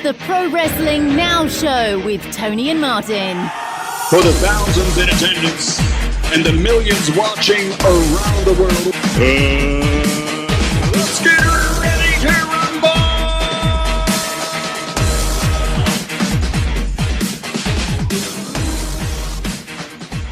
the Pro Wrestling Now Show with Tony and Martin. For the thousands in attendance and the millions watching around the world, let's get ready to rumble!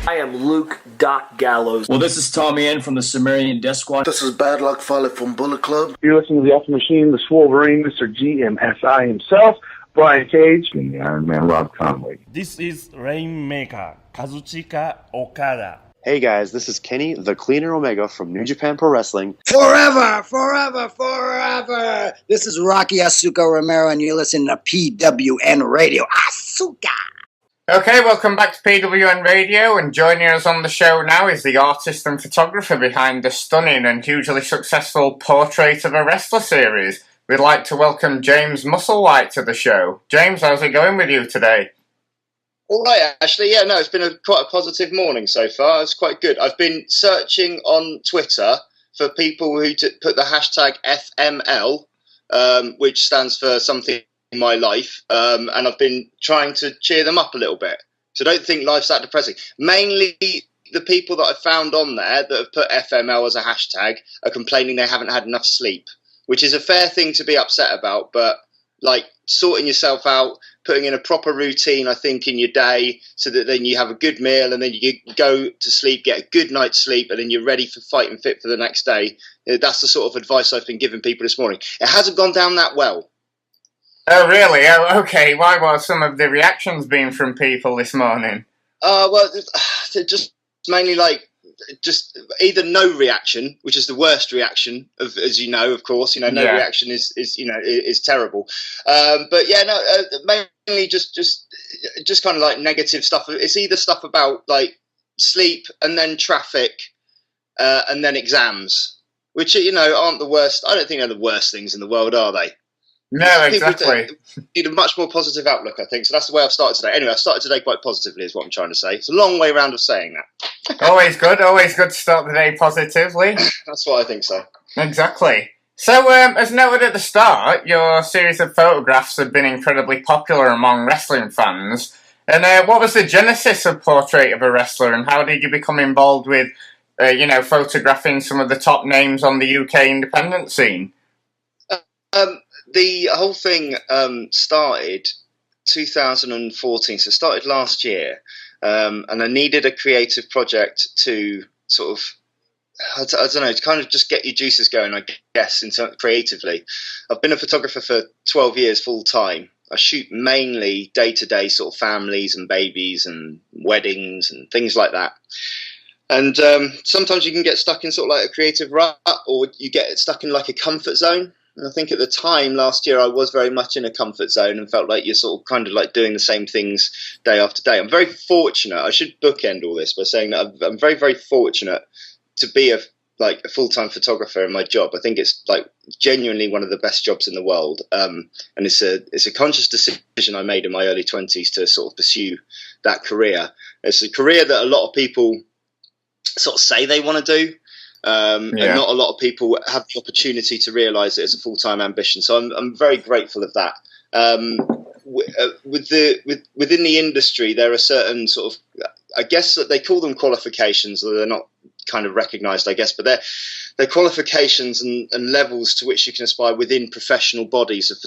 I am Luke Doc Gallows. Well, this is Tommy N from the Sumerian Death Squad. This is Bad Luck Fale from Bullet Club. You're listening to the Ultimate Machine, the Swolverine, Mr. GMSI himself, Brian Cage, and the Iron Man Rob Conway. This is Rainmaker, Kazuchika Okada. Hey guys, this is Kenny, the Cleaner Omega from New Japan Pro Wrestling. Forever! This is Rocky Asuka Romero, and you're listening to PWN Radio. Asuka! Okay, welcome back to PWN Radio, and joining us on the show now is the artist and photographer behind the stunning and hugely successful Portrait of a Wrestler series. We'd like to welcome James Musselwhite to the show. James, how's it going with you today? All right, actually, yeah, no, it's been quite a positive morning so far. It's quite good. I've been searching on Twitter for people who put the hashtag FML, which stands for something in my life, and I've been trying to cheer them up a little bit. So don't think life's that depressing. Mainly the people that I found on there that have put FML as a hashtag are complaining they haven't had enough sleep, which is a fair thing to be upset about, but like sorting yourself out, putting in a proper routine, I think, in your day so that then you have a good meal and then you go to sleep, get a good night's sleep, and then you're ready for fighting fit for the next day. That's the sort of advice I've been giving people this morning. It hasn't gone down that well. Oh, really? Oh, okay. Why were some of the reactions been from people this morning? Well, just mainly like just either no reaction, which is the worst reaction, as you know, of course. No reaction is terrible. But yeah, no, mainly just kind of like negative stuff. It's either stuff about like sleep and then traffic and then exams, which aren't the worst. I don't think they're the worst things in the world, are they? No, exactly. Need a much more positive outlook, I think. So that's the way I've started today. Anyway, I started today quite positively, is what I'm trying to say. It's a long way round of saying that. Always good to start the day positively. That's what I think so. Exactly. So, as noted at the start, your series of photographs have been incredibly popular among wrestling fans. And what was the genesis of Portrait of a Wrestler, and how did you become involved with, photographing some of the top names on the UK independent scene? The whole thing started 2014, so it started last year, and I needed a creative project to sort of, I don't know, to kind of just get your juices going, I guess, creatively. I've been a photographer for 12 years full time. I shoot mainly day-to-day sort of families and babies and weddings and things like that. And sometimes you can get stuck in sort of like a creative rut, or you get stuck in like a comfort zone. And I think at the time last year, I was very much in a comfort zone and felt like you're sort of kind of like doing the same things day after day. I'm very fortunate. I should bookend all this by saying that I'm very, very fortunate to be a full-time photographer in my job. I think it's like genuinely one of the best jobs in the world. And it's a conscious decision I made in my early 20s to sort of pursue that career. It's a career that a lot of people sort of say they want to do. And not a lot of people have the opportunity to realise it as a full-time ambition. So I'm very grateful of that. Within the industry, there are certain sort of, I guess that they call them qualifications, though they're not kind of recognised, I guess, but they're qualifications and levels to which you can aspire within professional bodies of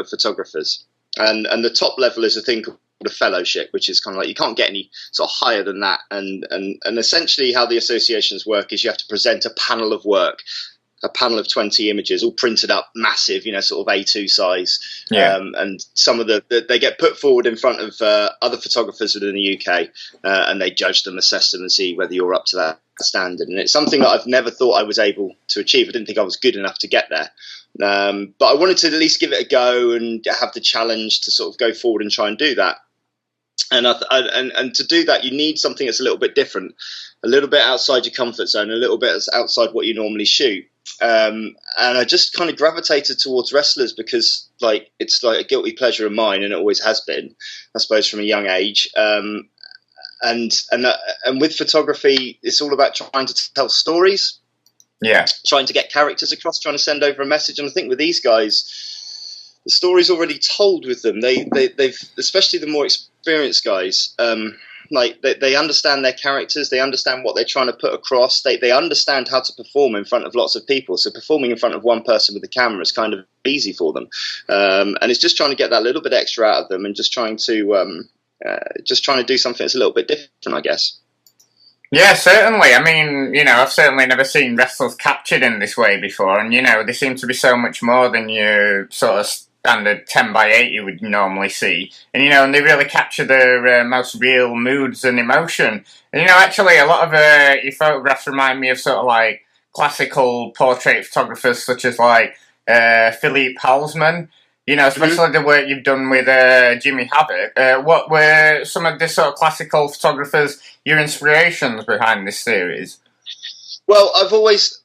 photographers. And the top level is a thing called a fellowship, which is kind of like you can't get any sort of higher than that. And essentially how the associations work is you have to present a panel of work, a panel of 20 images, all printed up massive, sort of A2 size. Yeah. And some of they get put forward in front of other photographers within the UK, and they judge them, assess them, and see whether you're up to that standard. And it's something that I've never thought I was able to achieve. I didn't think I was good enough to get there. But I wanted to at least give it a go and have the challenge to sort of go forward and try and do that. And to do that, you need something that's a little bit different, a little bit outside your comfort zone, a little bit outside what you normally shoot. And I just kind of gravitated towards wrestlers because, like, it's like a guilty pleasure of mine, and it always has been, I suppose, from a young age. And with photography, it's all about trying to tell stories. Yeah, trying to get characters across, trying to send over a message. And I think with these guys, the story's already told with them. They've especially the more experienced guys. Like they understand their characters, they understand what they're trying to put across. They understand how to perform in front of lots of people. So performing in front of one person with the camera is kind of easy for them, and it's just trying to get that little bit extra out of them, and just trying to do something that's a little bit different, I guess. Yeah, certainly. I mean, you know, I've certainly never seen wrestlers captured in this way before, and you know, they seem to be so much more than your sort of standard 10x8 you would normally see. And you know, and they really capture their most real moods and emotion. And you know, actually, a lot of your photographs remind me of sort of like classical portrait photographers, such as like Philippe Halsman. You know, especially the work you've done with Jimmy Havoc. What were some of the sort of classical photographers, your inspirations behind this series? Well, I've always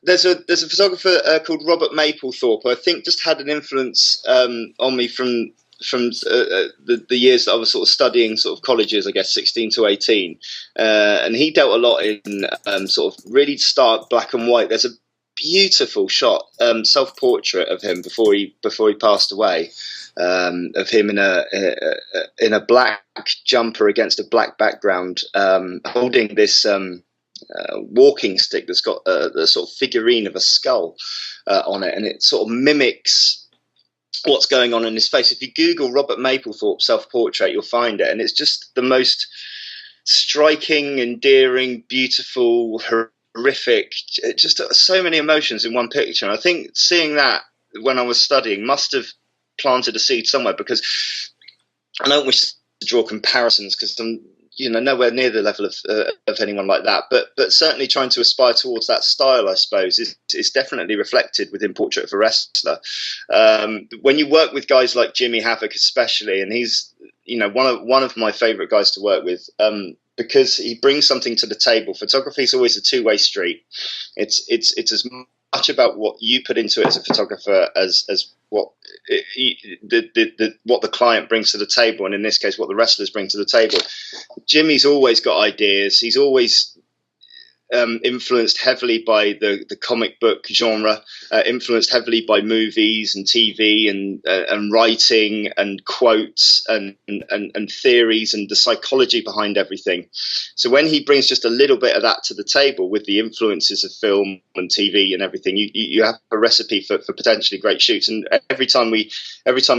there's a photographer called Robert Mapplethorpe, who I think just had an influence on me from the years that I was sort of studying sort of colleges, I guess 16 to 18, and he dealt a lot in sort of really stark black and white. There's a beautiful shot, self-portrait of him before he passed away, of him in a black jumper against a black background, holding this walking stick that's got the sort of figurine of a skull on it, and it sort of mimics what's going on in his face. If you Google Robert Mapplethorpe self-portrait, you'll find it, and it's just the most striking, endearing, beautiful, horrific, just so many emotions in one picture. And I think seeing that when I was studying must have planted a seed somewhere, because I don't wish to draw comparisons, because I'm nowhere near the level of anyone like that, but certainly trying to aspire towards that style, I suppose, is definitely reflected within Portrait of a Wrestler. When you work with guys like Jimmy Havoc especially, and he's one of my favorite guys to work with, because he brings something to the table. Photography is always a two-way street. It's as much about what you put into it as a photographer as what what the client brings to the table, and in this case, what the wrestlers bring to the table. Jimmy's always got ideas. He's always influenced heavily by the comic book genre, influenced heavily by movies and TV and writing and quotes and theories and the psychology behind everything. So when he brings just a little bit of that to the table with the influences of film and TV and everything, you have a recipe for potentially great shoots. And every time we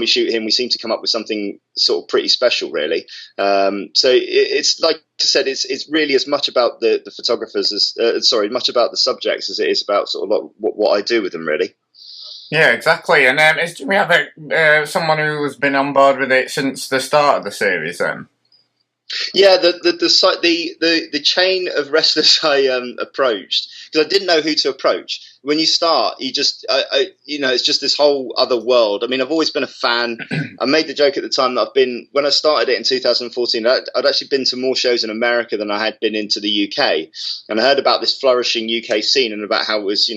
shoot him, we seem to come up with something sort of pretty special, really. So it's like I said, it's really as much about the photographers as much about the subjects as it is about sort of like what I do with them, really. Yeah, exactly. And do we have someone who has been on board with it since the start of the series? Then, yeah, the chain of wrestlers I approached, because I didn't know who to approach. When you start, you just it's just this whole other world. I mean, I've always been a fan. I made the joke at the time that when I started it in 2014, I'd actually been to more shows in America than I had been into the UK, and I heard about this flourishing UK scene and about how it was,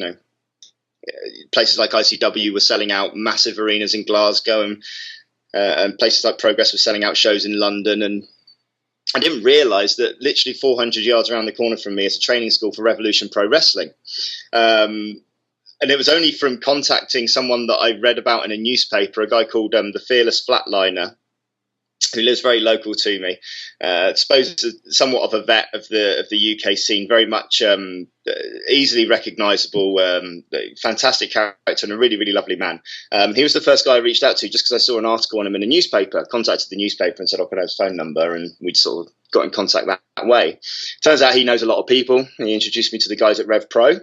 places like ICW were selling out massive arenas in Glasgow, and places like Progress were selling out shows in London. And I didn't realise that literally 400 yards around the corner from me is a training school for Revolution Pro Wrestling. And it was only from contacting someone that I read about in a newspaper, a guy called the Fearless Flatliner, who lives very local to me. I suppose somewhat of a vet of the UK scene, very much easily recognisable, fantastic character and a really, really lovely man. He was the first guy I reached out to just because I saw an article on him in a newspaper. I contacted the newspaper and said I could have his phone number, and we'd sort of got in contact that way. Turns out he knows a lot of people. He introduced me to the guys at Rev Pro.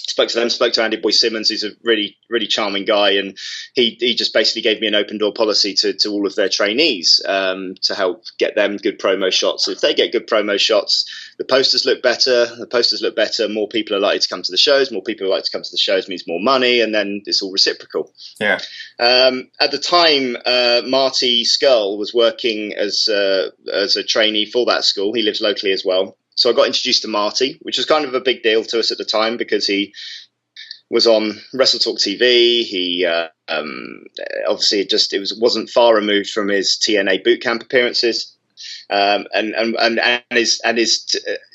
Spoke to them, spoke to Andy Boy Simmons, who's a really, really charming guy, and he just basically gave me an open door policy to all of their trainees to help get them good promo shots. If they get good promo shots, the posters look better. More people are likely to come to the shows. More people are likely to come to the shows means more money, and then it's all reciprocal. Yeah. At the time, Marty Skull was working as a trainee for that school. He lives locally as well. So I got introduced to Marty, which was kind of a big deal to us at the time because he was on Wrestle Talk TV. He obviously wasn't far removed from his TNA boot camp appearances.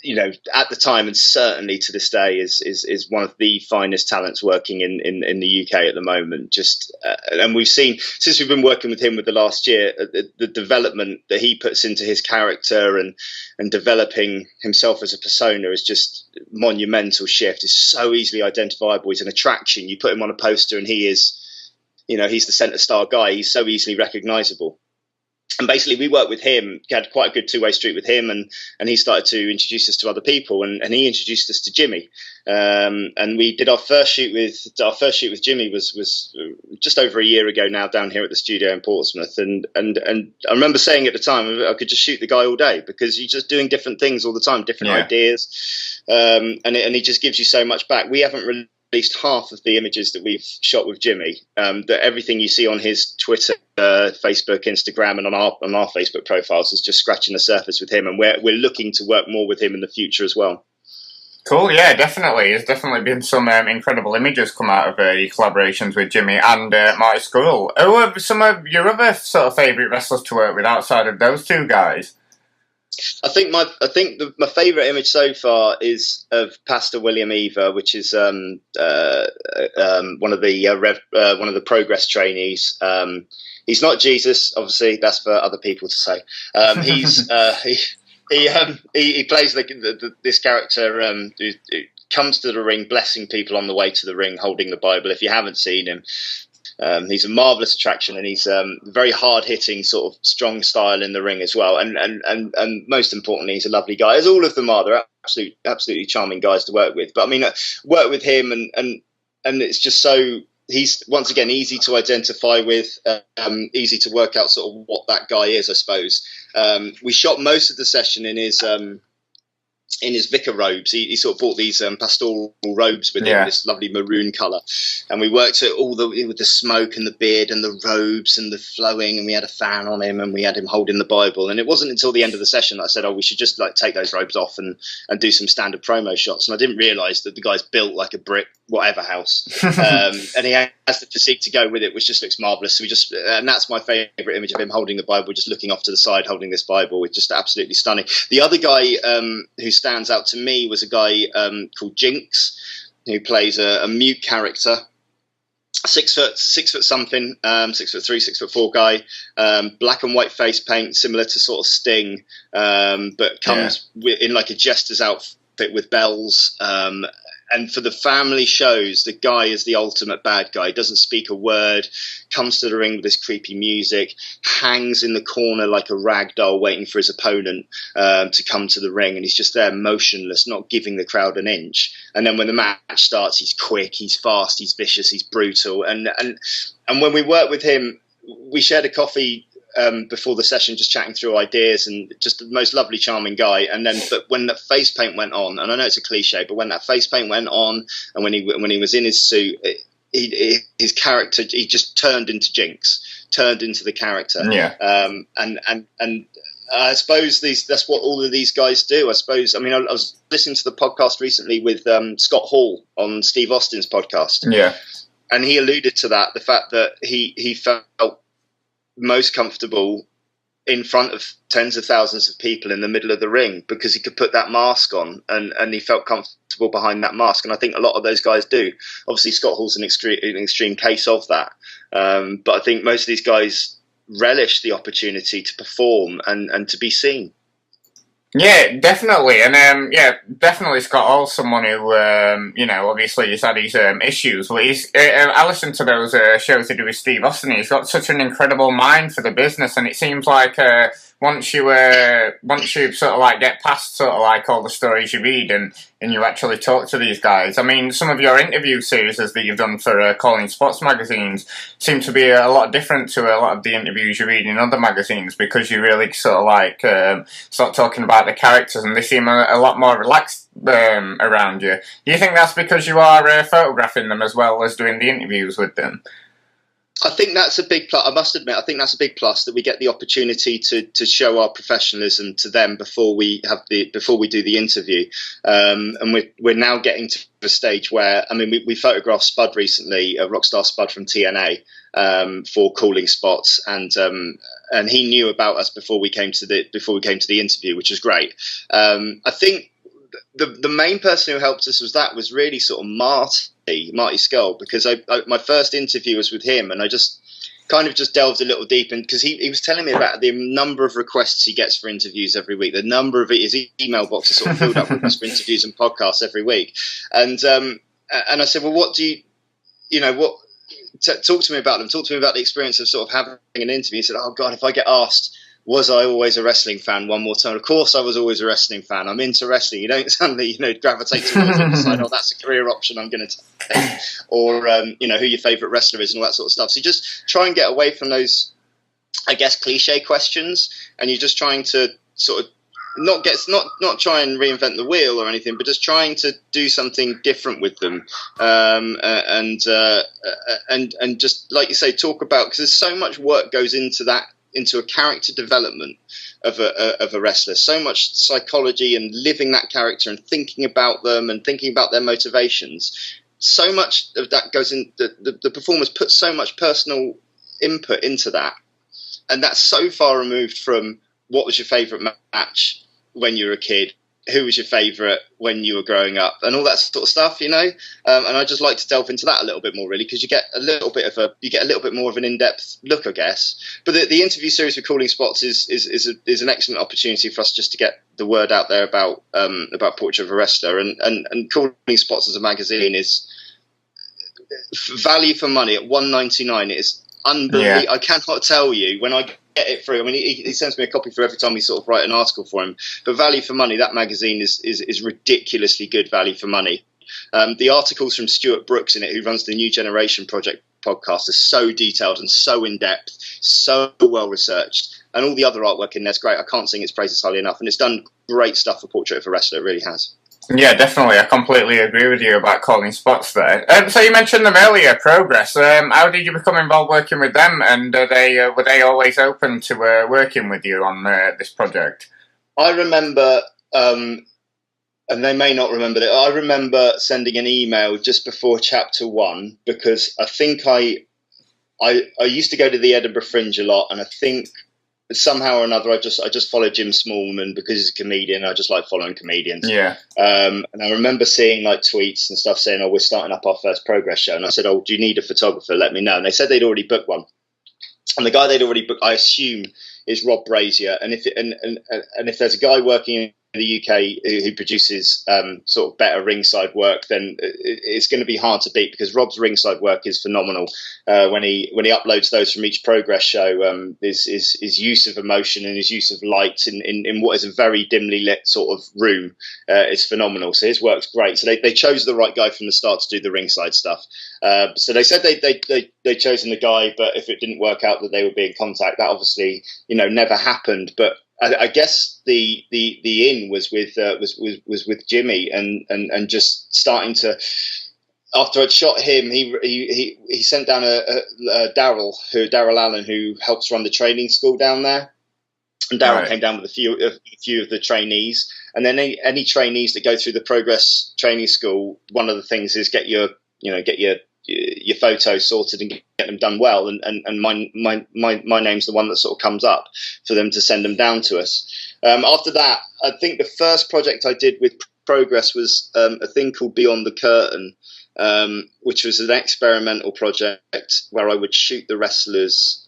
you know, at the time and certainly to this day is one of the finest talents working in the UK at the moment. Just and we've seen since we've been working with him with the last year, the development that he puts into his character and developing himself as a persona is just monumental shift. It's so easily identifiable. He's an attraction. You put him on a poster and he is, you know, he's the centre star guy. He's so easily recognisable. And basically, we worked with him. We had quite a good two-way street with him, and he started to introduce us to other people, and he introduced us to Jimmy. And we did our first shoot with Jimmy was just over a year ago now, down here at the studio in Portsmouth. And I remember saying at the time I could just shoot the guy all day because he's just doing different things all the time, different ideas, and he just gives you so much back. We haven't released half of the images that we've shot with Jimmy. That everything you see on his Twitter, Facebook, Instagram, and on our Facebook profiles is just scratching the surface with him, and we're looking to work more with him in the future as well. Cool, yeah, definitely. There's definitely been some incredible images come out of your collaborations with Jimmy and Marty Scurll. Who are some of your other sort of favourite wrestlers to work with outside of those two guys? I think my favourite image so far is of Pastor William Eva, which is one of the Progress trainees. He's not Jesus, obviously. That's for other people to say. He plays this character who comes to the ring, blessing people on the way to the ring, holding the Bible. If you haven't seen him, he's a marvellous attraction, and he's very hard-hitting, sort of strong style in the ring as well. And most importantly, he's a lovely guy, as all of them are. They're absolutely charming guys to work with. But I mean, work with him, and it's just so. He's once again easy to identify with, easy to work out sort of what that guy is, I suppose. We shot most of the session in his vicar robes. He sort of bought these pastoral robes with him, this lovely maroon colour, and we worked it with the smoke and the beard and the robes and the flowing, and we had a fan on him and we had him holding the Bible. And it wasn't until the end of the session that I said, we should just like take those robes off and do some standard promo shots. And I didn't realise that the guy's built like a brick whatever house, and he has the physique to go with it, which just looks marvellous. So and that's my favourite image of him holding the Bible, just looking off to the side, holding this Bible. It's just absolutely stunning. The other guy who stands out to me was a guy called Jinx, who plays a mute character, 6 foot something, 6'3", 6'4" guy, black and white face paint, similar to sort of Sting, but comes in like a jester's outfit with bells. And for the family shows, the guy is the ultimate bad guy. Doesn't speak a word, comes to the ring with this creepy music, hangs in the corner like a rag doll waiting for his opponent to come to the ring. And he's just there motionless, not giving the crowd an inch. And then when the match starts, he's quick, he's fast, he's vicious, he's brutal. And when we worked with him, we shared a coffee before the session, just chatting through ideas, and just the most lovely, charming guy. But when that face paint went on, and I know it's a cliche, but when that face paint went on, and when he was in his suit, his character, he just turned into Jinx, turned into the character. And I suppose that's what all of these guys do. I suppose. I mean, I was listening to the podcast recently with Scott Hall on Steve Austin's podcast. And he alluded to that, the fact that he felt most comfortable in front of tens of thousands of people in the middle of the ring because he could put that mask on, and he felt comfortable behind that mask. And I think a lot of those guys do. Obviously, Scott Hall's an extreme case of that. But I think most of these guys relish the opportunity to perform and to be seen. Yeah, definitely, and definitely Scott Hall's someone who, obviously he's had his issues, but I listened to those shows to do with Steve Austin. He's got such an incredible mind for the business, and it seems like once you sort of like get past sort of like all the stories you read and you actually talk to these guys. I mean, some of your interview series that you've done for Calling Sports magazines seem to be a lot different to a lot of the interviews you read in other magazines, because you really sort of like start talking about the characters, and they seem a lot more relaxed around you. Do you think that's because you are photographing them as well as doing the interviews with them? I think that's a big plus. I must admit, I think that's a big plus that we get the opportunity to show our professionalism to them before we do the interview. And we're now getting to a stage where, I mean, we photographed Spud recently, a Rockstar Spud from TNA, for Calling Spots, and he knew about us before we came to the interview, which was great. I think the main person who helped us was really sort of Marty Skull, because my first interview was with him, and I just kind of just delved a little deep, and because he was telling me about the number of requests he gets for interviews every week, the number of his email box is sort of filled up with requests for interviews and podcasts every week, and I said, well, what do you know what? Talk to me about them. Talk to me about the experience of sort of having an interview. He said, oh God, if I get asked, was I always a wrestling fan, one more time? Of course I was always a wrestling fan. I'm into wrestling. You don't suddenly, gravitate towards it and decide, oh, that's a career option I'm going to take. Or, who your favourite wrestler is and all that sort of stuff. So you just try and get away from those, I guess, cliche questions. And you're just trying to sort of not try and reinvent the wheel or anything, but just trying to do something different with them. And just, like you say, talk about, because there's so much work goes into that, into a character development of a wrestler, so much psychology and living that character and thinking about them and thinking about their motivations. So much of that goes in. The performers put so much personal input into that, and that's so far removed from what was your favourite match when you were a kid, who was your favourite when you were growing up, and all that sort of stuff, And I just like to delve into that a little bit more, really, because you get a little bit more of an in-depth look, I guess. But the interview series with Calling Spots is an excellent opportunity for us just to get the word out there about Portrait of a Wrestler, and Calling Spots as a magazine is value for money at $1.99. It is unbelievable. Yeah. I cannot tell you when I get it through. I mean, he sends me a copy for every time we sort of write an article for him. But value for money, that magazine is ridiculously good value for money. The articles from Stuart Brooks in it, who runs the New Generation Project podcast, are so detailed and so in depth, so well researched, and all the other artwork in there's great. I can't sing its praises highly enough, and it's done great stuff for Portrait of a Wrestler. It really has. Yeah, definitely. I completely agree with you about Calling Spots there. So you mentioned them earlier, Progress. How did you become involved working with them, and were they always open to working with you on this project? I remember, and they may not remember it, I remember sending an email just before Chapter 1, because I think I used to go to the Edinburgh Fringe a lot, and I think somehow or another I just followed Jim Smallman because he's a comedian. I just like following comedians. Yeah. And I remember seeing like tweets and stuff saying, oh, we're starting up our first Progress show. And I said, oh, do you need a photographer? Let me know. And they said they'd already booked one. And the guy they'd already booked, I assume, is Rob Brazier. And if there's a guy working in the UK who produces sort of better ringside work, then it's going to be hard to beat, because Rob's ringside work is phenomenal. When he uploads those from each Progress show, his use of emotion and his use of light in what is a very dimly lit sort of room is phenomenal. So his work's great. So they chose the right guy from the start to do the ringside stuff. So they said they'd chosen the guy, but if it didn't work out that they would be in contact. That obviously never happened. But I guess the in was with Jimmy and just starting to. After I'd shot him, he sent down a Daryl Allen, who helps run the training school down there, and Daryl came down with a few of the trainees. And then any trainees that go through the Progress training school, one of the things is get your photos sorted and get them done well, and my name's the one that sort of comes up for them to send them down to us. After that, I think the first project I did with Progress was a thing called Beyond the Curtain, which was an experimental project where I would shoot the wrestlers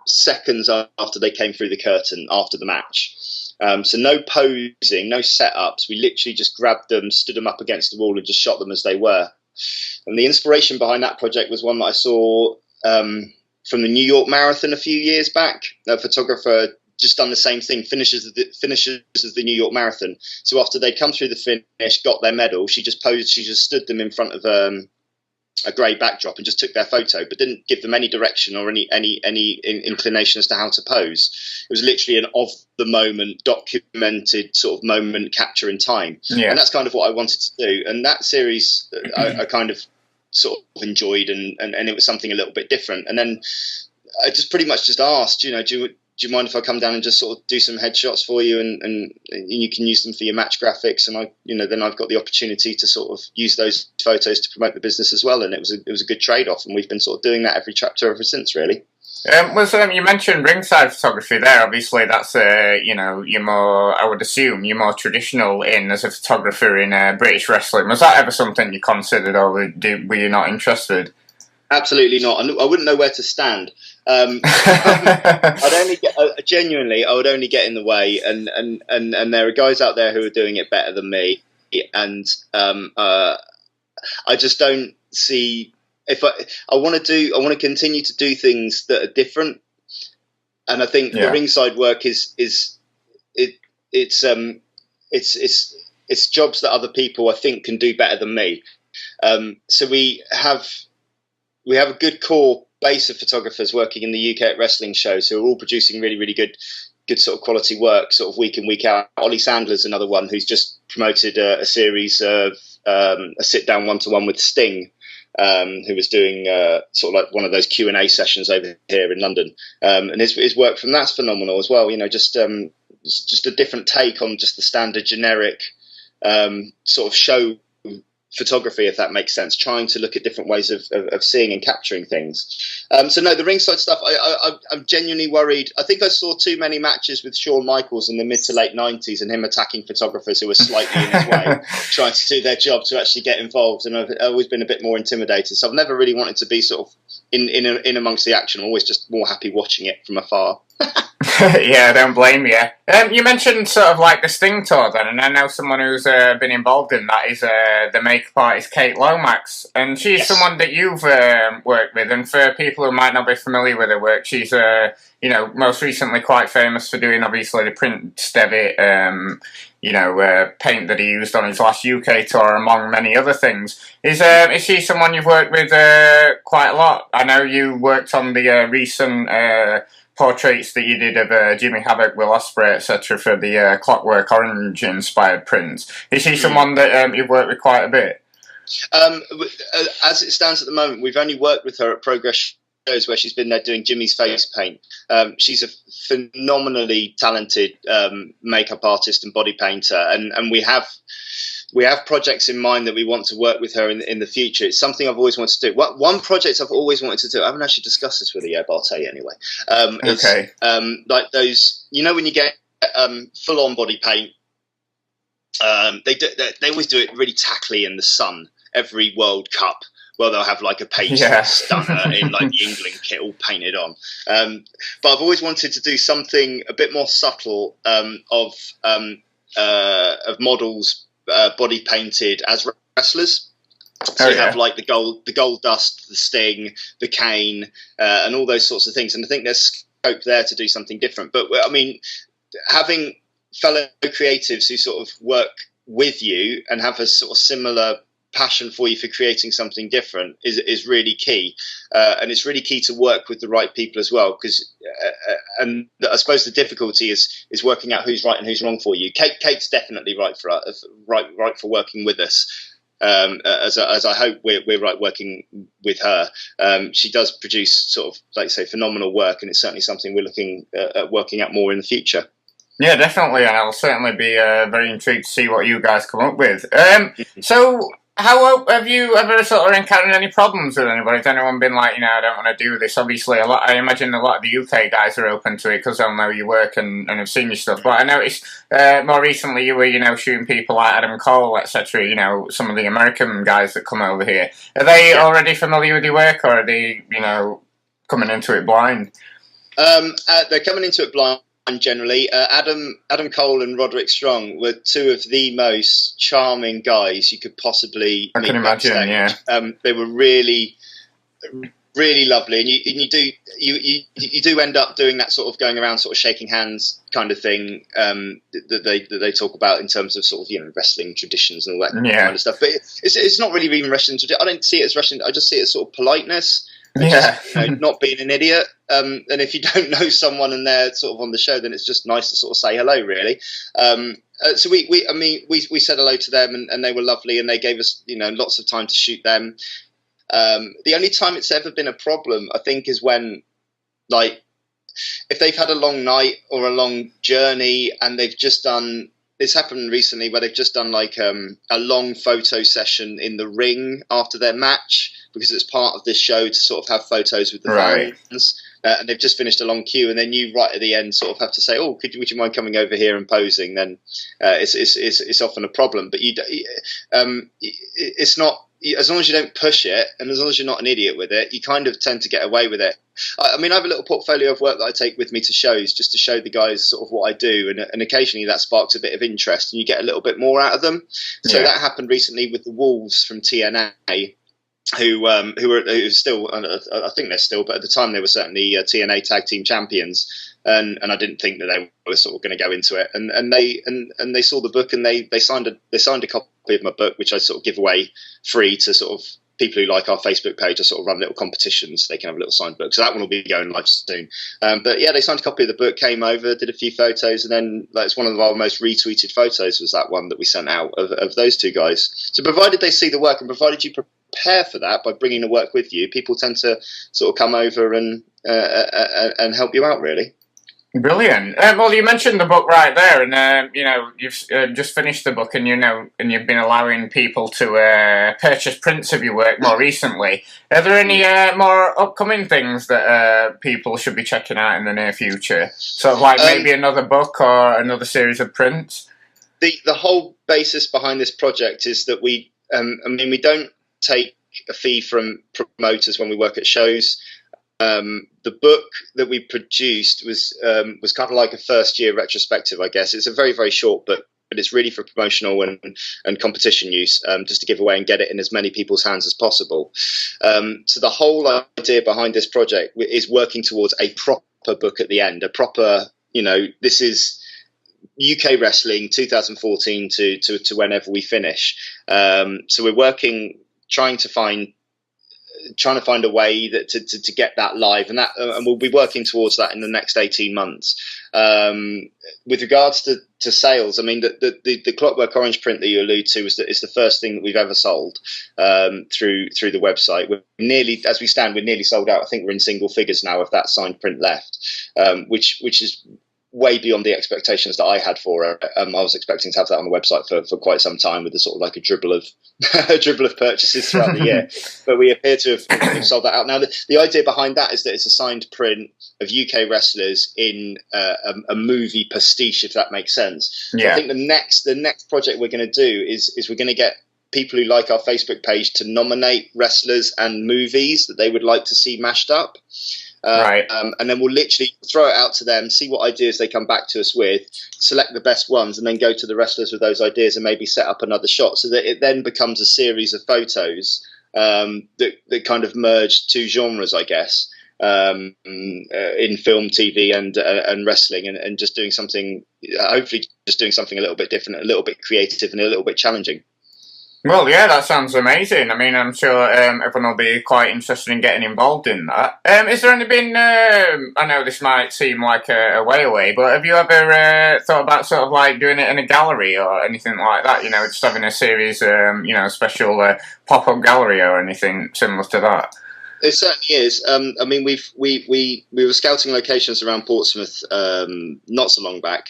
seconds after they came through the curtain after the match. So no posing, no setups. We literally just grabbed them, stood them up against the wall, and just shot them as they were. And the inspiration behind that project was one that I saw from the New York Marathon a few years back. A photographer just done the same thing, finishes as the New York Marathon. So after they'd come through the finish, got their medal, she just stood them in front of a grey backdrop and just took their photo, but didn't give them any direction or any inclination as to how to pose. It was literally an of the moment, documented sort of moment capture in time. Yeah. And that's kind of what I wanted to do. And that series, I kind of sort of enjoyed, and it was something a little bit different. And then I just pretty much just asked, do you mind if I come down and just sort of do some headshots for you, and you can use them for your match graphics? And then I've got the opportunity to sort of use those photos to promote the business as well. And it was a good trade-off, and we've been sort of doing that every chapter ever since, really. You mentioned ringside photography there. Obviously, that's you're more, I would assume, you're more traditional in as a photographer in British wrestling. Was that ever something you considered, or were you not interested? Absolutely not. I wouldn't know where to stand. I would only get in the way, and there are guys out there who are doing it better than me, and I just don't see. If I want to continue to do things that are different, and I think the ringside work it's jobs that other people I think can do better than me. So we have a good core base of photographers working in the UK at wrestling shows who are all producing really, really good sort of quality work, sort of week in, week out. Ollie Sandler's another one who's just promoted a series of a sit-down one-to-one with Sting, who was doing sort of like one of those Q&A sessions over here in London. And his work from that's phenomenal as well. Just a different take on just the standard generic sort of show photography, if that makes sense, trying to look at different ways of seeing and capturing things. So no, the ringside stuff, I'm genuinely worried. I think I saw too many matches with Shawn Michaels in the mid to late 90s and him attacking photographers who were slightly in his way, trying to do their job to actually get involved. And I've always been a bit more intimidated. So I've never really wanted to be sort of in amongst the action. I'm always just more happy watching it from afar. Yeah, I don't blame you. You mentioned sort of like the Sting tour then, and I know someone who's been involved in that is the makeup artist Kate Lomax, and she's someone that you've worked with, and for people who might not be familiar with her work, she's most recently quite famous for doing obviously the Prince Devitt paint that he used on his last UK tour, among many other things. Is she someone you've worked with quite a lot? I know you worked on the recent portraits that you did of Jimmy Havoc, Will Ospreay, etc. for the Clockwork Orange-inspired prints. Is she someone that you've worked with quite a bit? As it stands at the moment, we've only worked with her at Progress shows where she's been there doing Jimmy's face paint. She's a phenomenally talented makeup artist and body painter, and we have projects in mind that we want to work with her in the future. It's something I've always wanted to do. One project I've always wanted to do, I haven't actually discussed this with her yet, but I'll tell you anyway. Okay. Like those, when you get full-on body paint, they always do it really tackly in the sun every World Cup. Well, they'll have like a paint stunner in like the England kit all painted on. But I've always wanted to do something a bit more subtle of models body painted as wrestlers. So you have like the gold dust, the Sting, the Kane, and all those sorts of things. And I think there's scope there to do something different. But I mean, having fellow creatives who sort of work with you and have a sort of similar passion for you for creating something different is really key, and it's really key to work with the right people as well, because and I suppose the difficulty is working out who's right and who's wrong for you. Kate's definitely right for working with us, as I hope we're right working with her. She does produce sort of, like I say, phenomenal work, and it's certainly something we're looking at working out more in the future. Yeah, definitely, and I'll certainly be very intrigued to see what you guys come up with. So, how have you ever sort of encountered any problems with anybody? Has anyone been like, I don't want to do this? Obviously, I imagine a lot of the UK guys are open to it because they'll know your work and have seen your stuff. But I noticed more recently you were, shooting people like Adam Cole, etc. Some of the American guys that come over here. Are they already familiar with your work, or are they, coming into it blind? They're coming into it blind. Generally, Adam Cole and Roderick Strong were two of the most charming guys you could possibly meet. I can imagine, yeah. They were really, really lovely, and you do end up doing that sort of going around, sort of shaking hands kind of thing that they talk about in terms of sort of wrestling traditions and all that kind of stuff. But it's not really even wrestling tradition. I don't see it as wrestling. I just see it as sort of politeness. Just, not being an idiot, and if you don't know someone and they're sort of on the show, then it's just nice to sort of say hello, really. So we said hello to them, and they were lovely, and they gave us lots of time to shoot them. The only time it's ever been a problem, I think, is when, like, if they've had a long night or a long journey and they've just done, it's happened recently where they've just done like a long photo session in the ring after their match, because it's part of this show to sort of have photos with the fans. And they've just finished a long queue, and then you right at the end sort of have to say, "Oh, would you mind coming over here and posing?" Then it's often a problem. But it's not, as long as you don't push it, and as long as you're not an idiot with it, you kind of tend to get away with it. I mean, I have a little portfolio of work that I take with me to shows, just to show the guys sort of what I do, and occasionally that sparks a bit of interest, and you get a little bit more out of them. So that happened recently with the Wolves from TNA. Who are still, I think they're still, but at the time they were certainly TNA Tag Team Champions, and I didn't think that they were sort of going to go into it, and they saw the book, and they signed a copy of my book, which I sort of give away free to sort of people who like our Facebook page. I sort of run little competitions so they can have a little signed book. So that one will be going live soon. But yeah, they signed a copy of the book, came over, did a few photos, and then it's one of our most retweeted photos was that one that we sent out of those two guys. So provided they see the work and provided you prepare for that by bringing the work with you, people tend to sort of come over and help you out, really. Brilliant. Well, you mentioned the book right there, and you've just finished the book, and and you've been allowing people to purchase prints of your work more recently. Are there any more upcoming things that people should be checking out in the near future? Sort of like maybe another book or another series of prints. The whole basis behind this project is that we don't take a fee from promoters when we work at shows. The book that we produced was kind of like a first year retrospective, I guess. It's a very, very short book, but it's really for promotional and competition use, just to give away and get it in as many people's hands as possible. So the whole idea behind this project is working towards a proper book at the end, a proper, this is UK wrestling 2014 to whenever we finish. So we're trying to find a way that to get that live, and we'll be working towards that in the next 18 months. With regards to sales, I mean, the Clockwork Orange print that you allude to is the first thing that we've ever sold through the website. We're nearly sold out. I think we're in single figures now of that signed print left, which is way beyond the expectations that I had for it. I was expecting to have that on the website for quite some time, with a sort of like a dribble of purchases throughout the year. But we appear to have sold that out. Now, the idea behind that is that it's a signed print of UK wrestlers in a movie pastiche, if that makes sense. Yeah. So I think the next project we're going to do is we're going to get people who like our Facebook page to nominate wrestlers and movies that they would like to see mashed up. Right. And then we'll literally throw it out to them, see what ideas they come back to us with, select the best ones, and then go to the wrestlers with those ideas and maybe set up another shot, so that it then becomes a series of photos that kind of merge two genres, I guess, in film, TV, and wrestling, and just doing something, hopefully just doing something a little bit different, a little bit creative, and a little bit challenging. Well, yeah, that sounds amazing. I mean, I'm sure everyone will be quite interested in getting involved in that. Is there any been, I know this might seem like a way away, but have you ever thought about sort of like doing it in a gallery or anything like that? Just having a series, special pop-up gallery or anything similar to that? It certainly is. I mean, we were scouting locations around Portsmouth not so long back.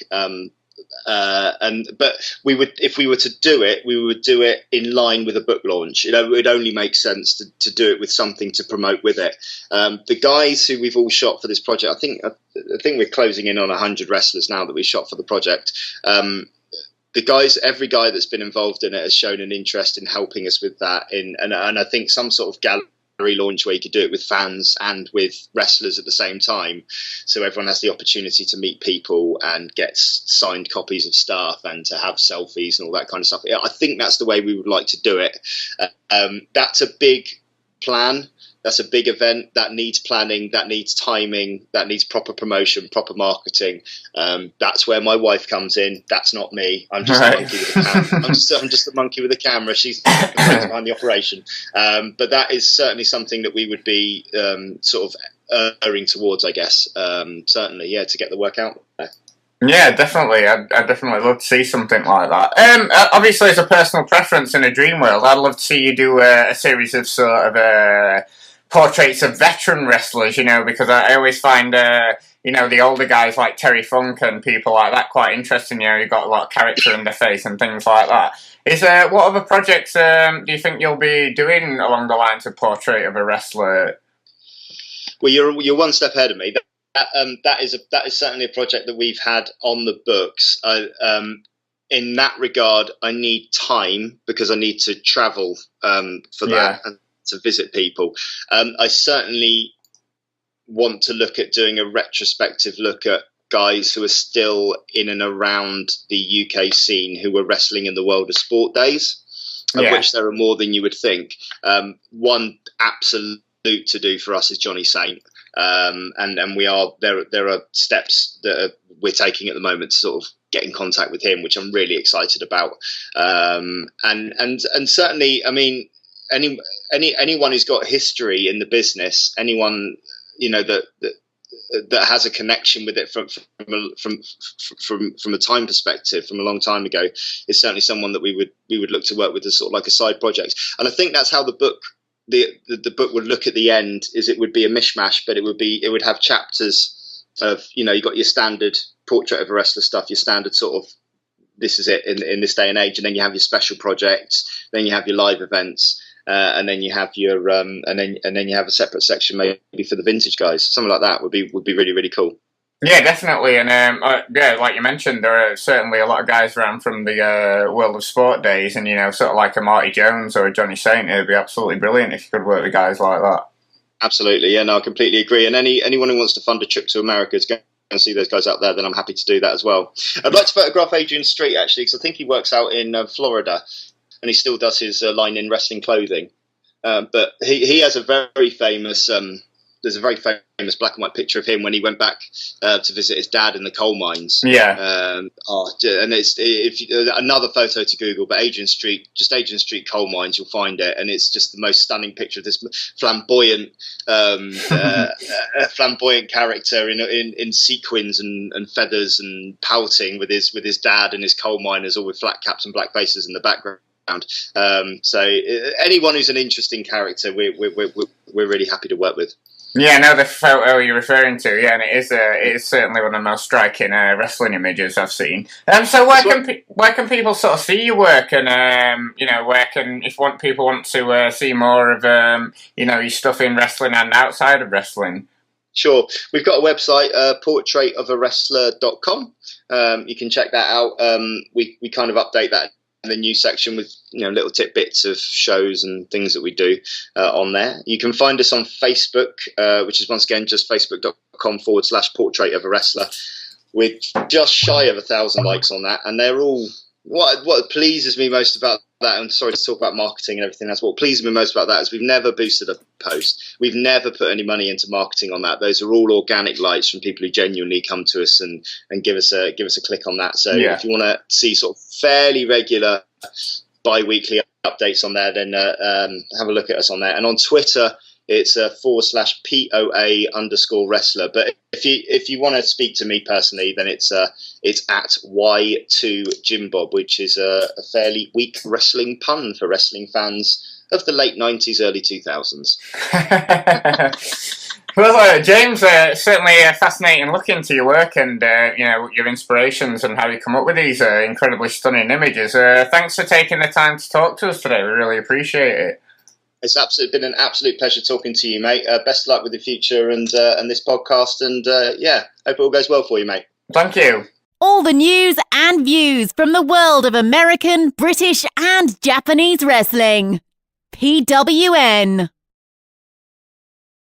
But if we were to do it, we would do it in line with a book launch. It would only make sense to do it with something to promote with it. The guys who we've all shot for this project, I think we're closing in on 100 wrestlers now that we shot for the project. Every guy that's been involved in it has shown an interest in helping us with that. And I think some sort of gallery launch where you could do it with fans and with wrestlers at the same time, so everyone has the opportunity to meet people and get signed copies of stuff and to have selfies and all that kind of stuff. I think that's the way we would like to do it. That's a big plan. That's a big event that needs planning, that needs timing, that needs proper promotion, proper marketing. That's where my wife comes in. That's not me. I'm just a monkey with a camera. I'm just a monkey with a camera. She's behind the operation. But that is certainly something that we would be sort of erring towards, I guess. Certainly, yeah, to get the work out there. Yeah, definitely. I'd definitely love to see something like that. Obviously, as a personal preference in a dream world, I'd love to see you do a series of sort of portraits of veteran wrestlers, because I always find, the older guys like Terry Funk and people like that quite interesting. You've got a lot of character in their face and things like that. What other projects do you think you'll be doing along the lines of portrait of a wrestler? Well, you're one step ahead of me. That is certainly a project that we've had on the books. In that regard, I need time because I need to travel for that and to visit people. I certainly want to look at doing a retrospective look at guys who are still in and around the UK scene who were wrestling in the World of Sport days, of which there are more than you would think. One absolute to do for us is Johnny Saint. And we are there are steps that we're taking at the moment to sort of get in contact with him, which I'm really excited about. And certainly, I mean, anyone who's got history in the business, anyone that has a connection with it from a time perspective, from a long time ago, is certainly someone that we would look to work with as sort of like a side project. And I think that's how the book. The book would look at the end is it would be a mishmash, but it would have chapters of, you got your standard portrait of a wrestler stuff, your standard sort of, this is it in this day and age. And then you have your special projects, then you have your live events, and then you have your, and then you have a separate section maybe for the vintage guys. Something like that would be really, really cool. Yeah, definitely, and like you mentioned, there are certainly a lot of guys around from the World of Sport days, and sort of like a Marty Jones or a Johnny Saint. It'd be absolutely brilliant if you could work with guys like that. Absolutely, yeah, no, I completely agree. And anyone who wants to fund a trip to America to go and see those guys out there, then I'm happy to do that as well. I'd like to photograph Adrian Street actually, because I think he works out in Florida, and he still does his line in wrestling clothing. But he has a very famous. There's a very famous black and white picture of him when he went back to visit his dad in the coal mines. Yeah. And it's another photo to Google, but Adrian Street coal mines, you'll find it, and it's just the most stunning picture of this flamboyant, flamboyant character in sequins and feathers and pouting with his dad and his coal miners, all with flat caps and black faces in the background. So anyone who's an interesting character, we're really happy to work with. Yeah, I know the photo you're referring to. Yeah, and it is certainly one of the most striking wrestling images I've seen. So where can people sort of see your work, and people want to see more of your stuff in wrestling and outside of wrestling? Sure, we've got a website, portraitofawrestler.com. You can check that out. We kind of update that in the news section with little tidbits of shows and things that we do on there. You can find us on Facebook, which is once again just facebook.com/portrait of a wrestler. We're just shy of 1,000 likes on that, and they're all what pleases me most about that. I'm sorry to talk about marketing and everything else. What pleases me most about that is we've never boosted a post. We've never put any money into marketing on that. Those are all organic likes from people who genuinely come to us and give us a click on that. So if you want to see sort of fairly regular bi-weekly updates on there, then have a look at us on there. And on Twitter, it's /POA_wrestler. But if you want to speak to me personally, then it's at Y2JimBob, which is a fairly weak wrestling pun for wrestling fans of the late 90s, early 2000s. Well, James, certainly fascinating looking into your work and your inspirations and how you come up with these incredibly stunning images. Thanks for taking the time to talk to us today. We really appreciate it. It's been an absolute pleasure talking to you, mate. Best of luck with the future and this podcast. And hope it all goes well for you, mate. Thank you. All the news and views from the world of American, British, and Japanese wrestling. PWN.